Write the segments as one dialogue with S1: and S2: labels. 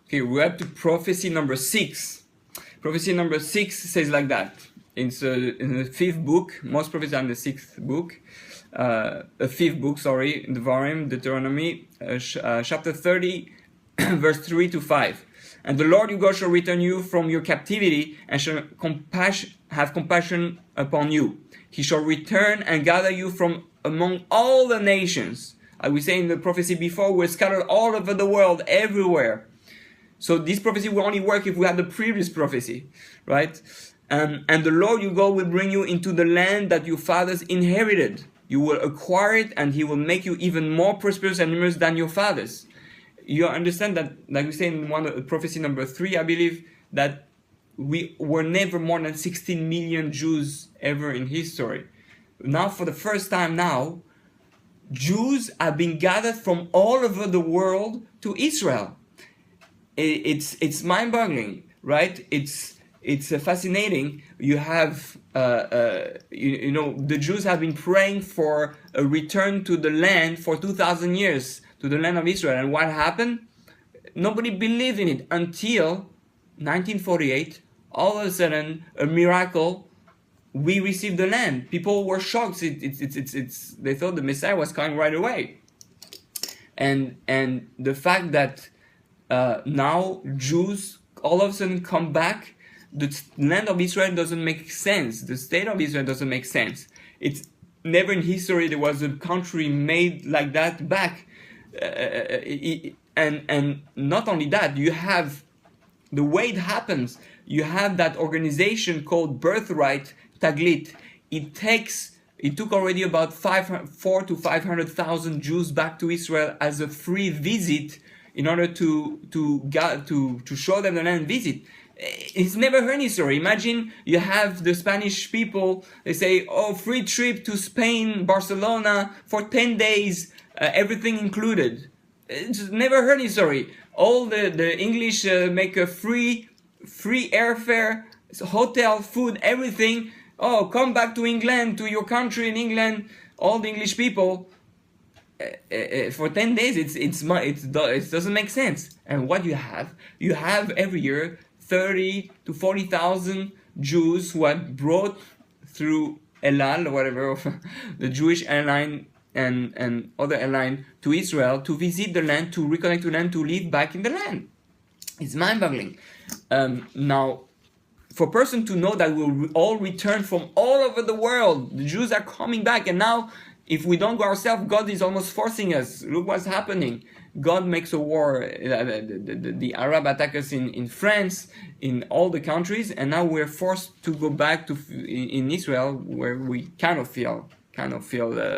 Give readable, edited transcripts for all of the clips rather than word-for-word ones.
S1: Okay, we're up to prophecy number 6. Prophecy number 6 says like that. It's in the 5th book. Most prophecies are in the 6th book. The 5th book, sorry, in the Devarim, Deuteronomy, chapter 30, verse 3 to 5. And the Lord your God shall return you from your captivity, and shall have compassion upon you. He shall return and gather you from among all the nations. As we say in the prophecy before, we're scattered all over the world, everywhere. So this prophecy will only work if we have the previous prophecy, right? And the Lord your God will bring you into the land that your fathers inherited. You will acquire it, and He will make you even more prosperous and numerous than your fathers. You understand that, like we say in prophecy number 3, I believe, that we were never more than 16 million Jews ever in history. Now, for the first time now, Jews have been gathered from all over the world to Israel. It's mind-boggling, right? It's fascinating. You have you know, the Jews have been praying for a return to the land for 2,000 years, to the land of Israel. And what happened? Nobody believed in it until 1948. All of a sudden, a miracle. We received the land. People were shocked. They thought the Messiah was coming right away. And the fact that now Jews all of a sudden come back, the land of Israel doesn't make sense. The state of Israel doesn't make sense. It's never in history there was a country made like that back. And not only that, you have the way it happens. You have that organization called Birthright Taglit. It took already about 400,000 to 500,000 Jews back to Israel as a free visit, in order to show them the land visit. It's never heard any story. Imagine you have the Spanish people, they say, oh, free trip to Spain, Barcelona, for 10 days, everything included. It's never heard any story. All the English make a free airfare, hotel, food, everything. Oh, come back to England, to your country in England, all the English people. For 10 days, it doesn't make sense. And what you have every year 30 to 40,000 Jews who are brought through El Al or whatever, the Jewish airline and other airline, to Israel to visit the land, to reconnect to land, to live back in the land. It's mind-boggling. Now, for a person to know that we'll all return from all over the world, the Jews are coming back, and now if we don't go ourselves, God is almost forcing us. Look what's happening. God makes a war. The Arab attack us in France, in all the countries, and now we're forced to go back to in Israel, where we kind of feel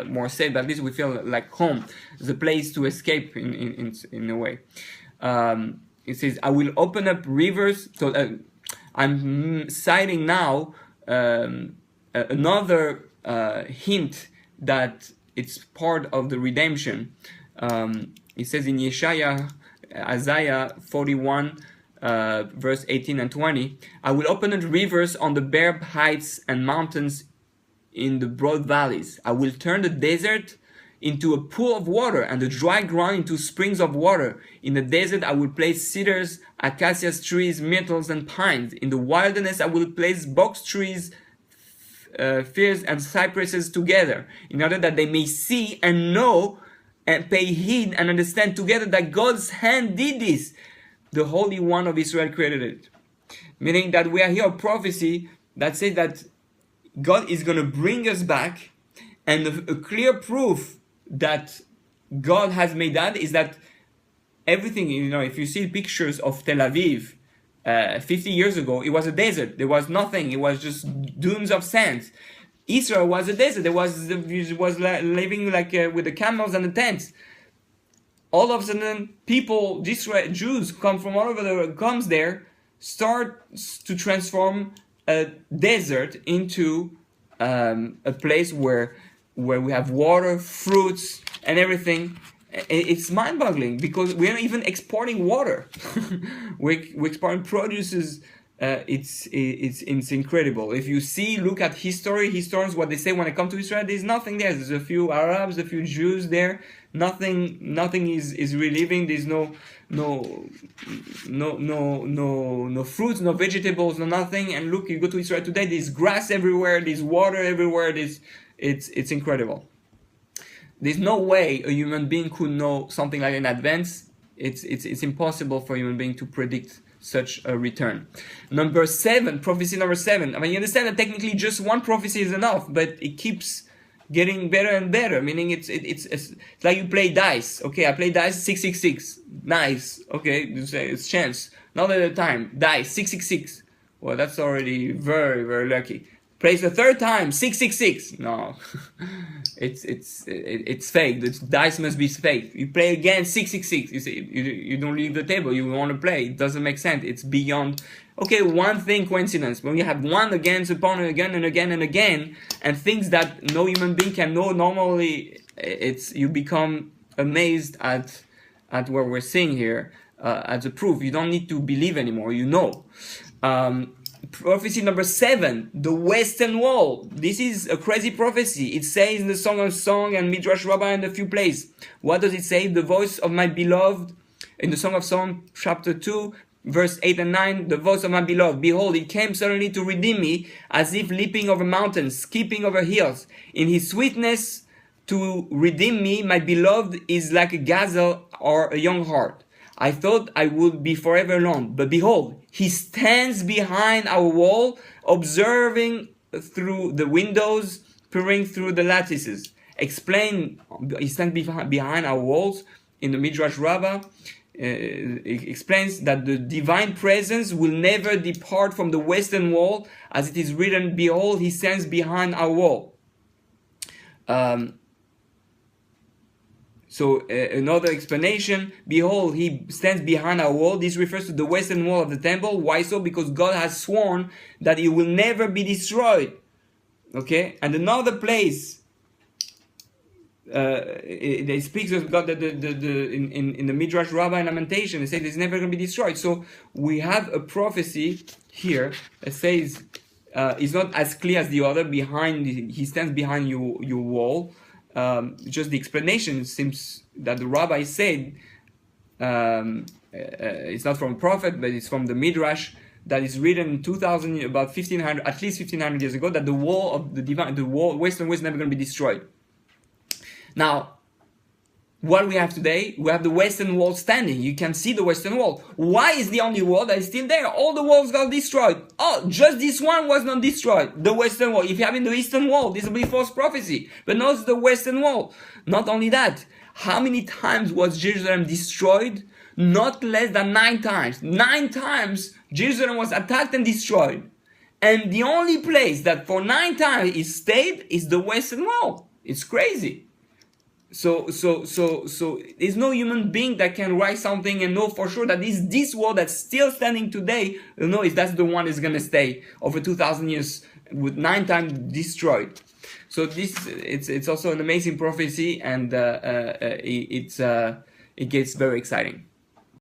S1: more safe. But at least we feel like home, the place to escape in a way. It says, "I will open up rivers." So I'm citing now another hint that it's part of the redemption. It says in Isaiah 41, verse 18 and 20, "I will open up rivers on the bare heights and mountains in the broad valleys. I will turn the desert into a pool of water and the dry ground into springs of water. In the desert I will place cedars, acacias trees, myrtles and pines. In the wilderness I will place box trees, firs and cypresses together, in order that they may see and know and pay heed and understand together that God's hand did this. The Holy One of Israel created it." Meaning that we are here a prophecy that says that God is going to bring us back, and a clear proof that God has made that is that everything, if you see pictures of Tel Aviv 50 years ago, it was a desert. There was nothing. It was just dunes of sand. Israel was a desert. It was living like with the camels and the tents. All of a sudden, people, Jews come from all over the world, comes there, start to transform a desert into a place where we have water, fruits, and everything. It's mind-boggling because we're not even exporting water. we're exporting produces. It's incredible. If you look at historians, what they say when it comes to Israel, there's nothing there. There's a few Arabs, a few Jews there. Nothing is reliving. There's no fruits, no vegetables, no nothing. And look, you go to Israel today, there's grass everywhere, there's water everywhere, it's incredible. There's no way a human being could know something like in advance. It's impossible for a human being to predict such a return. Number 7, prophecy number 7. I mean, you understand that technically just one prophecy is enough, but it keeps getting better and better. Meaning it's like you play dice. Okay, I play dice 666. Nice. Okay, it's chance. Not at a time. Dice 666. Well, that's already very, very lucky. Plays the third time 666. No, it's fake. The dice must be fake. You play again 666. You see, you don't leave the table. You want to play. It doesn't make sense. It's beyond. Okay, one thing coincidence. When you have one against upon again and again and again, and things that no human being can know normally, you become amazed at what we're seeing here as a proof. You don't need to believe anymore. You know. Prophecy number 7, the Western Wall. This is a crazy prophecy. It says in the Song of Song and Midrash Rabbah and a few places. What does it say? The voice of my beloved, in the Song of Song, chapter 2, verse 8 and 9, the voice of my beloved. Behold, he came suddenly to redeem me, as if leaping over mountains, skipping over hills. In his sweetness to redeem me, my beloved is like a gazelle or a young hart. I thought I would be forever alone, but behold, he stands behind our wall, observing through the windows, peering through the lattices. He stands behind our walls in the Midrash Rabbah. It explains that the divine presence will never depart from the Western Wall, as it is written, behold, he stands behind our wall. So another explanation, behold, he stands behind our wall. This refers to the western wall of the temple. Why so? Because God has sworn that it will never be destroyed. Okay? And another place, it speaks of God that in the Midrash Rabbah and Lamentation, it says it's never going to be destroyed. So we have a prophecy here that says it's not as clear as the other. He stands behind your wall. Just the explanation seems that the rabbi said it's not from a prophet, but it's from the Midrash that is written 2,000, about 1,500, at least 1,500 years ago, that the wall of the western wall is never going to be destroyed. Now, what we have today, we have the western wall standing. You can see the western wall. Why is the only wall that is still there? All the walls got destroyed. Oh, just this one was not destroyed. The western wall. If you have in the eastern wall, this will be false prophecy. But now it's the western wall. Not only that, how many times was Jerusalem destroyed? Not less than 9 times. 9 times Jerusalem was attacked and destroyed. And the only place that for 9 times it stayed is the western wall. It's crazy. So there's no human being that can write something and know for sure that this wall that's still standing today, that's the one that's gonna stay over 2,000 years with 9 times destroyed. So it's also an amazing prophecy, and it gets very exciting.